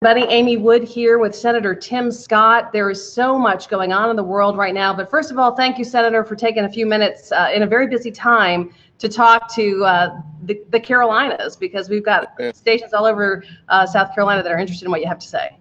Everybody, Amy Wood here with Senator Tim Scott. There is so much going on in the world right now, but first of all, thank you, Senator, for taking a few minutes in a very busy time to talk to the Carolinas, because we've got stations all over South Carolina that are interested in what you have to say.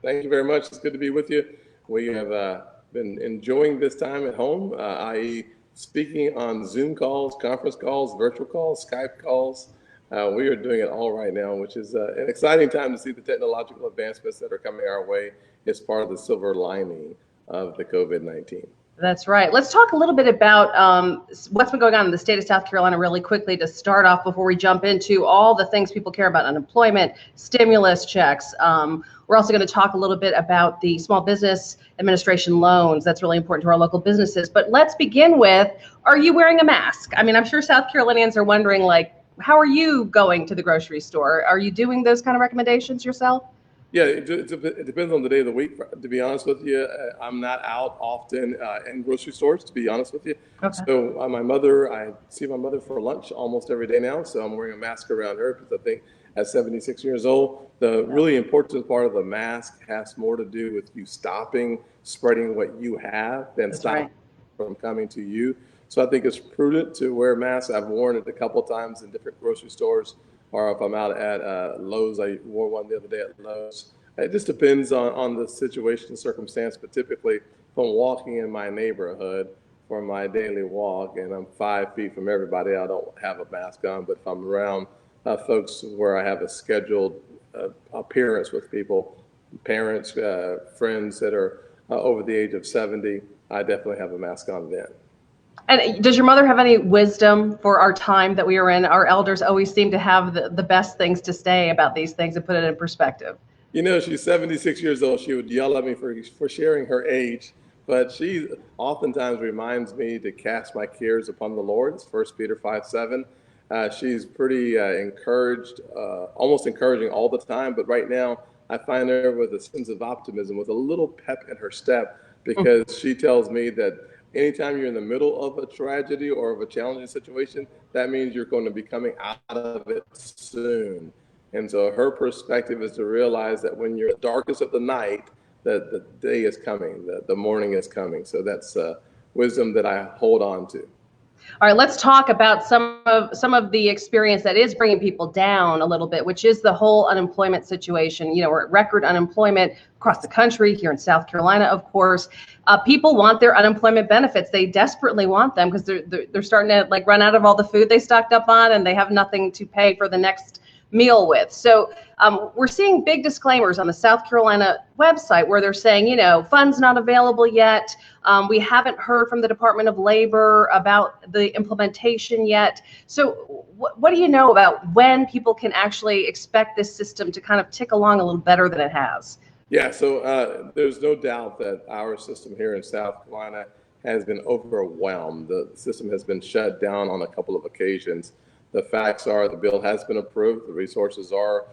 Thank you very much. It's good to be with you. We have been enjoying this time at home, i.e. speaking on Zoom calls, conference calls, virtual calls, Skype calls. We are doing it all right now, which is an exciting time to see the technological advancements that are coming our way as part of the silver lining of the COVID-19. That's right. Let's talk a little bit about what's been going on in the state of South Carolina really quickly to start off before we jump into all the things people care about: unemployment, stimulus checks. We're also going to talk a little bit about the Small Business Administration loans. That's really important to our local businesses. But let's begin with, are you wearing a mask? I mean, I'm sure South Carolinians are wondering, like, how are you going to the grocery store? Are you doing those kind of recommendations yourself? Yeah, it depends on the day of the week. To be honest with you, I'm not out often in grocery stores, to be honest with you. Okay. So I see my mother for lunch almost every day now. So I'm wearing a mask around her because I think at 76 years old, the really important part of the mask has more to do with you stopping spreading what you have than stopping from coming to you. So I think it's prudent to wear masks. I've worn it a couple of times in different grocery stores, or if I'm out at Lowe's. I wore one the other day at Lowe's. It just depends on the situation and circumstance, but typically if I'm walking in my neighborhood for my daily walk and I'm 5 feet from everybody, I don't have a mask on. But if I'm around folks where I have a scheduled appearance with people, parents, friends that are over the age of 70, I definitely have a mask on then. And does your mother have any wisdom for our time that we are in? Our elders always seem to have the best things to say about these things and put it in perspective. You know, she's 76 years old. She would yell at me for sharing her age, but she oftentimes reminds me to cast my cares upon the Lord. It's 1 Peter 5:7. She's pretty encouraged, almost encouraging all the time. But right now, I find her with a sense of optimism, with a little pep in her step, because she tells me that anytime you're in the middle of a tragedy or of a challenging situation, that means you're going to be coming out of it soon. And so her perspective is to realize that when you're the darkest of the night, that the day is coming, the morning is coming. So that's wisdom that I hold on to. All right, let's talk about some of the experience that is bringing people down a little bit, which is the whole unemployment situation. You know, we're at record unemployment across the country, here in South Carolina, of course. People want their unemployment benefits. They desperately want them because they're starting to like run out of all the food they stocked up on, and they have nothing to pay for the next meal with. So we're seeing big disclaimers on the South Carolina website where they're saying, you know, funds not available yet. We haven't heard from the Department of Labor about the implementation yet. So what do you know about when people can actually expect this system to kind of tick along a little better than it has? Yeah, so there's no doubt that our system here in South Carolina has been overwhelmed. The system has been shut down on a couple of occasions. The facts are the bill has been approved. The resources are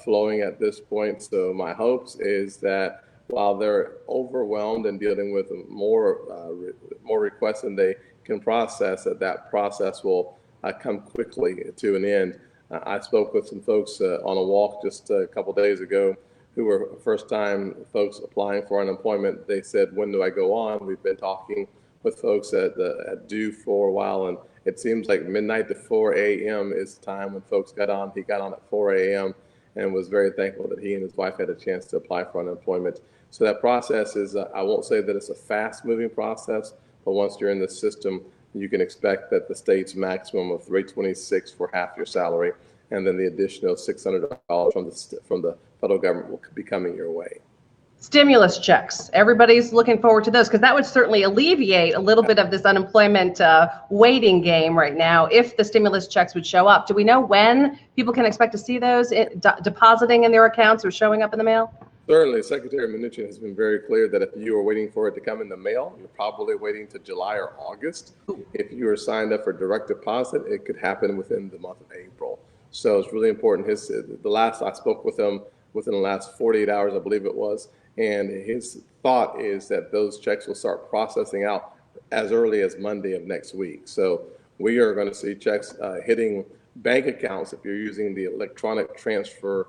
flowing at this point. So my hopes is that while they're overwhelmed and dealing with more requests than they can process, that process will come quickly to an end. I spoke with some folks on a walk just a couple days ago who were first-time folks applying for unemployment. They said, "When do I go on?" We've been talking with folks at due for a while, and it seems like midnight to 4 a.m. is the time when folks got on. He got on at 4 a.m. and was very thankful that he and his wife had a chance to apply for unemployment. So that process is, I won't say that it's a fast-moving process, but once you're in the system, you can expect that the state's maximum of $326 for half your salary, and then the additional $600 from the federal government will be coming your way. Stimulus checks. Everybody's looking forward to those because that would certainly alleviate a little bit of this unemployment waiting game right now if the stimulus checks would show up. Do we know when people can expect to see those depositing in their accounts or showing up in the mail? Certainly. Secretary Mnuchin has been very clear that if you are waiting for it to come in the mail, you're probably waiting to July or August. If you are signed up for direct deposit, it could happen within the month of April. So it's really important. The last I spoke with him within the last 48 hours, I believe it was, and his thought is that those checks will start processing out as early as Monday of next week. So we are going to see checks hitting bank accounts if you're using the electronic transfer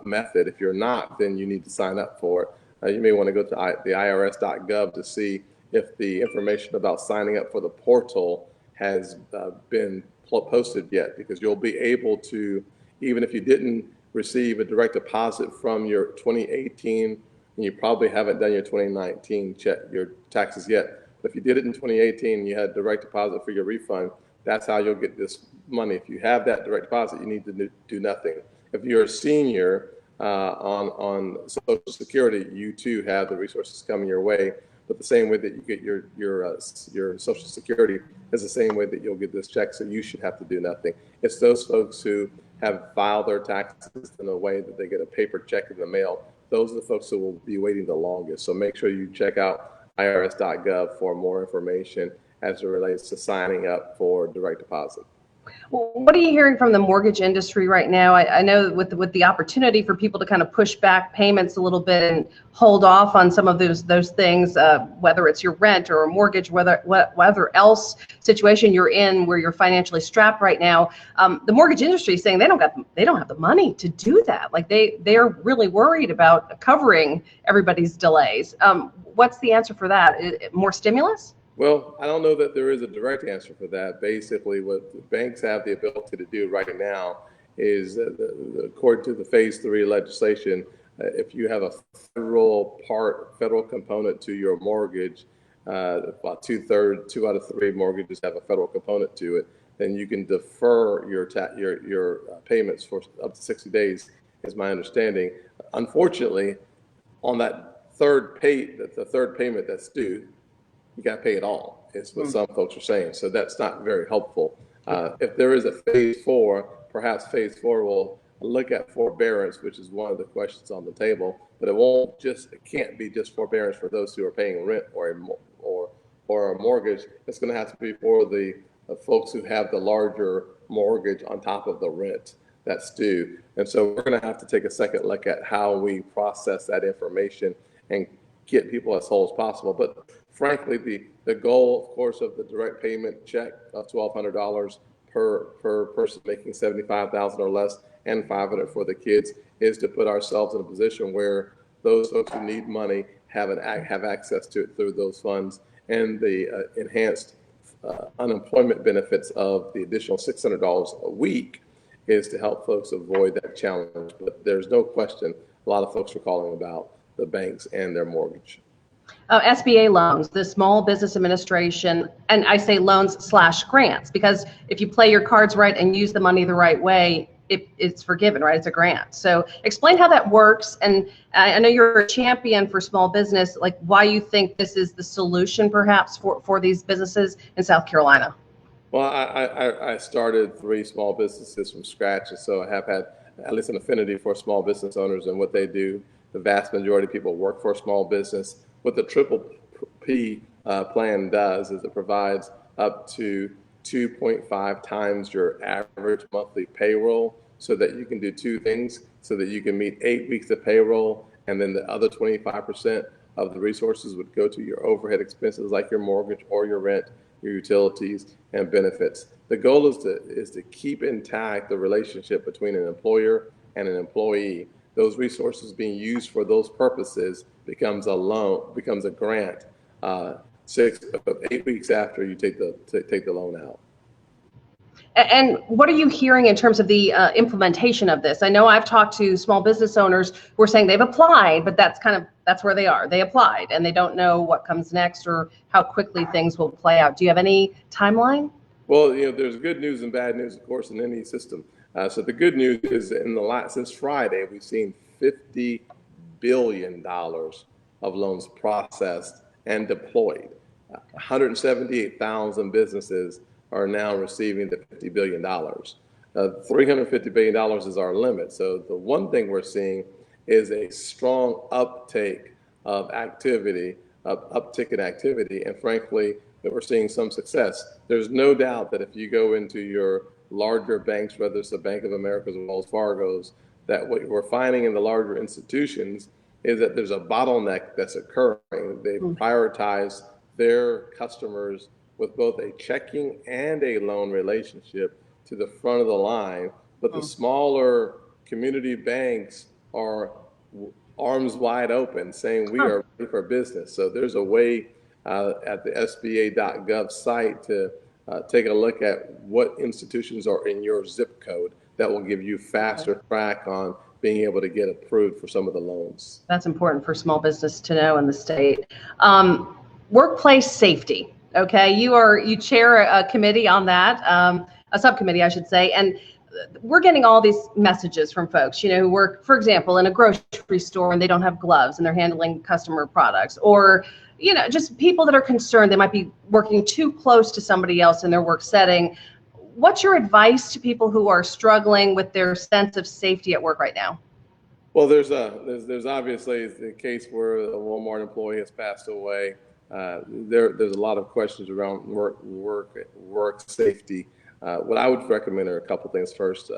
method. If you're not, then you need to sign up for it. You may want to go to the irs.gov to see if the information about signing up for the portal has been posted yet, because you'll be able to, even if you didn't receive a direct deposit from your 2018, and you probably haven't done your 2019 your taxes yet. But if you did it in 2018 and you had direct deposit for your refund, that's how you'll get this money. If you have that direct deposit, you need to do nothing. If you're a senior on Social Security, you too have the resources coming your way. But the same way that you get your Social Security is the same way that you'll get this check. So you should have to do nothing. It's those folks who have filed their taxes in a way that they get a paper check in the mail. Those are the folks who will be waiting the longest. So make sure you check out irs.gov for more information as it relates to signing up for direct deposit. Well, what are you hearing from the mortgage industry right now? I know with the opportunity for people to kind of push back payments a little bit and hold off on some of those things, whether it's your rent or a mortgage, whether else situation you're in where you're financially strapped right now, the mortgage industry is saying they don't have the money to do that. Like they are really worried about covering everybody's delays. What's the answer for that? More stimulus? Well, I don't know that there is a direct answer for that. Basically, what the banks have the ability to do right now is, according to the Phase 3 legislation, if you have a federal component to your mortgage, about two out of three mortgages have a federal component to it, then you can defer your payments for up to 60 days, is my understanding. Unfortunately, on that the third payment that's due, you got to pay it all, is what some folks are saying. So that's not very helpful. If there is a phase 4, perhaps phase 4 will look at forbearance, which is one of the questions on the table, but it can't be just forbearance for those who are paying rent or a mortgage. It's going to have to be for the folks who have the larger mortgage on top of the rent that's due. And so we're going to have to take a second look at how we process that information and get people as whole as possible. But frankly, the goal, of course, of the direct payment check of $1,200 per person making $75,000 or less, and $500 for the kids, is to put ourselves in a position where those folks who need money have access to it through those funds, and the enhanced unemployment benefits of the additional $600 a week is to help folks avoid that challenge. But there's no question, a lot of folks are calling about the banks and their mortgage. SBA loans, the Small Business Administration, and I say loans/grants, because if you play your cards right and use the money the right way, it's forgiven, right? It's a grant. So explain how that works. And I know you're a champion for small business, like why you think this is the solution perhaps for these businesses in South Carolina. Well, I started 3 small businesses from scratch, and so I have had at least an affinity for small business owners and what they do. The vast majority of people work for a small business. What the Triple P plan does is it provides up to 2.5 times your average monthly payroll, so that you can do 2 things, so that you can meet 8 weeks of payroll, and then the other 25% of the resources would go to your overhead expenses like your mortgage or your rent, your utilities, and benefits. The goal is to keep intact the relationship between an employer and an employee. Those resources being used for those purposes becomes a grant 8 weeks after you take the loan out. And what are you hearing in terms of the implementation of this? I know I've talked to small business owners who are saying they've applied, but that's where they are. They applied and they don't know what comes next or how quickly things will play out. Do you have any timeline? Well, there's good news and bad news, of course, in any system. So the good news is since Friday, we've seen $50 billion of loans processed and deployed. 178,000 businesses are now receiving the $50 billion. $350 billion is our limit. So the one thing we're seeing is a strong uptick in activity, and frankly, that we're seeing some success. There's no doubt that if you go into your larger banks, whether it's the Bank of America or Wells Fargo's, that what we're finding in the larger institutions is that there's a bottleneck that's occurring. They prioritize their customers with both a checking and a loan relationship to the front of the line, but the smaller community banks are arms wide open saying we are ready for business. So there's a way at the SBA.gov site to take a look at what institutions are in your zip code that will give you faster track on being able to get approved for some of the loans. That's important for small business to know in the state. Workplace safety. Okay, you chair a committee on that, a subcommittee, I should say, and we're getting all these messages from folks, who work, for example, in a grocery store and they don't have gloves and they're handling customer products, or just people that are concerned they might be working too close to somebody else in their work setting. What's your advice to people who are struggling with their sense of safety at work right now? Well, there's obviously the case where a Walmart employee has passed away. There's a lot of questions around work safety. What I would recommend are a couple things. First,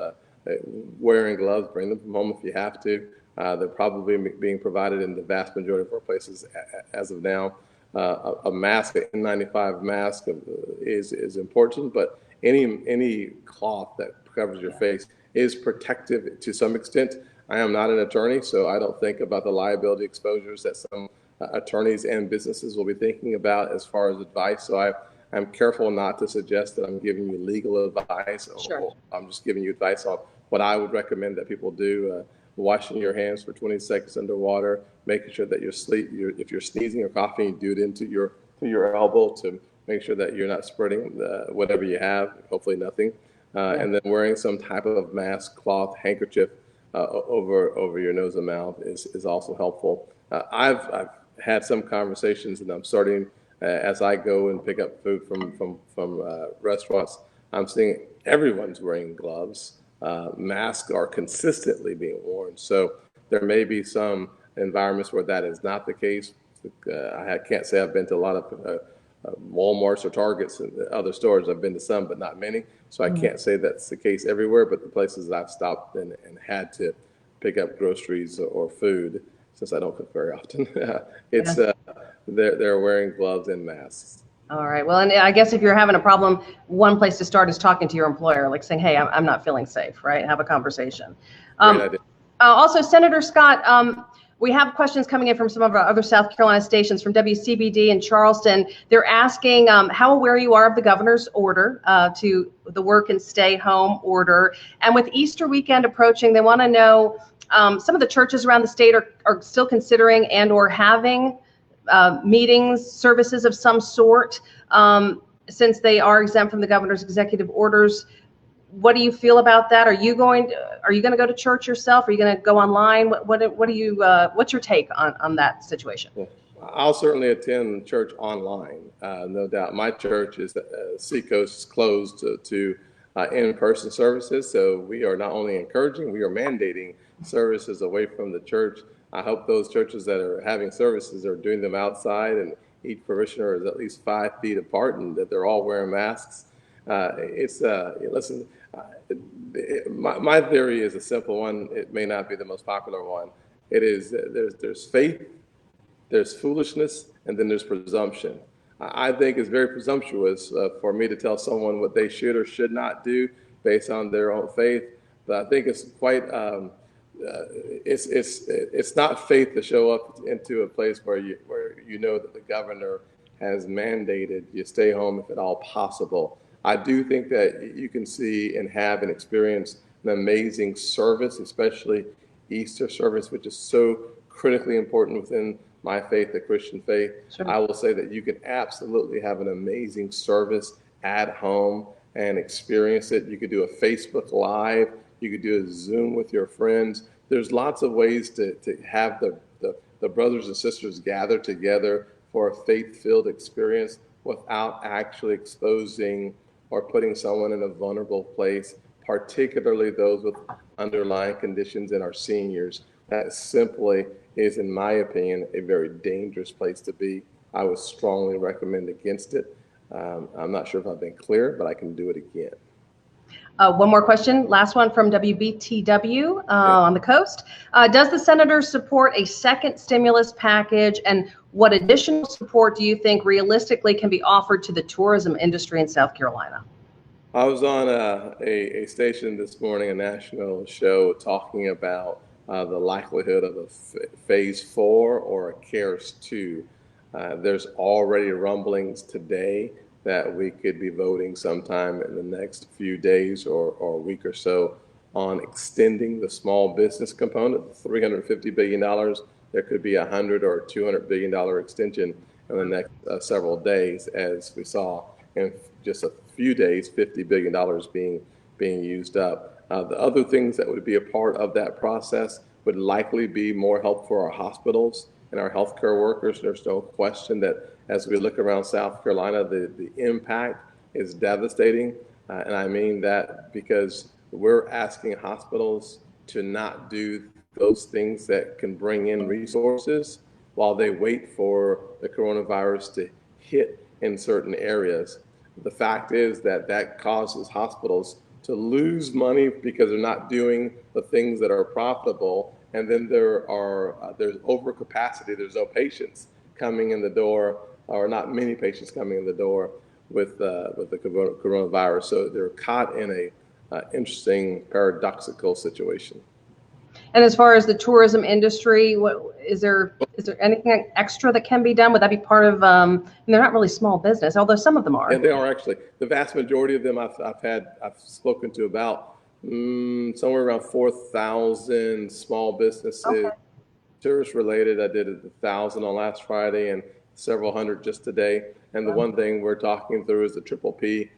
wearing gloves, bring them from home if you have to. They're probably being provided in the vast majority of workplaces as of now. A mask, an N95 mask is important, but any cloth that covers your face is protective to some extent. I am not an attorney, so I don't think about the liability exposures that some attorneys and businesses will be thinking about as far as advice. So I'm careful not to suggest that I'm giving you legal advice. Sure. I'm just giving you advice on what I would recommend that people do. Washing your hands for 20 seconds underwater, making sure that if you're sneezing or coughing, you do it into your elbow to make sure that you're not spreading whatever you have, hopefully nothing. And then wearing some type of mask, cloth, handkerchief over your nose and mouth is also helpful. I've had some conversations, and I'm starting as I go and pick up food from restaurants. I'm seeing everyone's wearing gloves. Masks are consistently being worn. So there may be some environments where that is not the case. I can't say I've been to a lot of Walmarts or Targets and other stores. I've been to some, but not many. So I can't say that's the case everywhere, but the places that I've stopped and had to pick up groceries or food, since I don't cook very often, they're wearing gloves and masks. All right. Well, and I guess if you're having a problem, one place to start is talking to your employer, like saying, hey, I'm not feeling safe, right? Have a conversation. Great idea. Also, Senator Scott, we have questions coming in from some of our other South Carolina stations, from WCBD in Charleston. They're asking how aware you are of the governor's order to the work and stay home order. And with Easter weekend approaching, they want to know some of the churches around the state are still considering and or having meetings, services of some sort, since they are exempt from the governor's executive orders. What do you feel about that? Are you going to go to church yourself? Are you going to go online? What's your take on that situation? I'll certainly attend church online, no doubt. My church is Seacoast is closed to in-person services, so we are not only encouraging, we are mandating services away from the church. I hope those churches that are having services are doing them outside, and each parishioner is at least 5 feet apart, and that they're all wearing masks. Listen, my theory is a simple one. It may not be the most popular one. It is there's faith, there's foolishness, and then there's presumption. I think it's very presumptuous for me to tell someone what they should or should not do based on their own faith. But I think it's quite it's not faith to show up into a place where you know that the governor has mandated you stay home if at all possible. I do think that you can see and have and experience an amazing service, especially Easter service, which is so critically important within my faith, the Christian faith. Sure. I will say that you can absolutely have an amazing service at home and experience it. You could do a Facebook Live. You could do a Zoom with your friends. There's lots of ways to have the brothers and sisters gather together for a faith-filled experience without actually exposing or putting someone in a vulnerable place, particularly those with underlying conditions and our seniors. That simply is, in my opinion, a very dangerous place to be. I would strongly recommend against it. I'm not sure if I've been clear, but I can do it again. One more question, last one from WBTW on the coast. Does the senator support a second stimulus package, and what additional support do you think realistically can be offered to the tourism industry in South Carolina? I was on a station this morning, a national show, talking about the likelihood of a phase 4 or a CARES 2. There's already rumblings today that we could be voting sometime in the next few days or a week or so on extending the small business component, the $350 billion. There could be $100 or $200 billion extension in the next several days, as we saw in just a few days, $50 billion being used up. The other things that would be a part of that process would likely be more help for our hospitals and our healthcare workers. There's no question that as we look around South Carolina, the impact is devastating. And I mean that because we're asking hospitals to not do those things that can bring in resources while they wait for the coronavirus to hit in certain areas. The fact is that causes hospitals to lose money because they're not doing the things that are profitable. And then there's overcapacity. There's no patients coming in the door, or not many patients coming in the door with the coronavirus. So they're caught in a interesting paradoxical situation. And as far as the tourism industry, what is there anything extra that can be done? Would that be part of? And they're not really small business, although some of them are. Yeah, they are actually. The vast majority of them I've spoken to about somewhere around 4,000 small businesses, okay, tourist related. I did 1,000 on last Friday and several hundred just today. And the one thing we're talking through is the PPP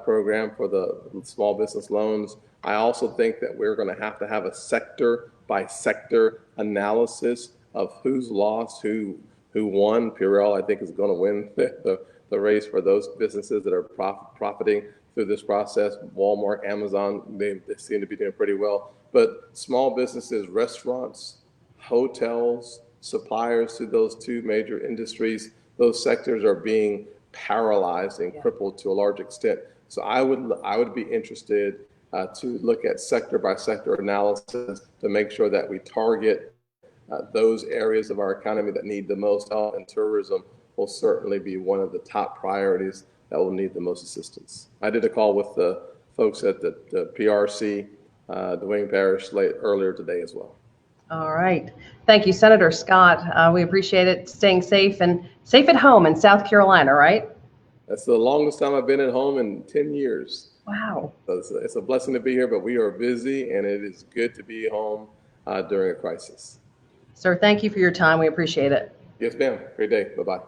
program for the small business loans. I also think that we're going to have a sector by sector analysis of who's lost, who won. Purell, I think, is going to win the race for those businesses that are profiting through this process. Walmart, Amazon, they seem to be doing pretty well. But small businesses, restaurants, hotels, suppliers to those two major industries, those sectors are being paralyzed and crippled to a large extent. So I would be interested to look at sector by sector analysis to make sure that we target those areas of our economy that need the most help, and tourism will certainly be one of the top priorities that will need the most assistance. I did a call with the folks at the PRC, the Wayne Parish earlier today as well. All right. Thank you, Senator Scott. We appreciate it. Staying safe and safe at home in South Carolina, right? That's the longest time I've been at home in 10 years. Wow. So it's a blessing to be here, but we are busy, and it is good to be home during a crisis. Sir, thank you for your time. We appreciate it. Yes, ma'am. Great day. Bye-bye.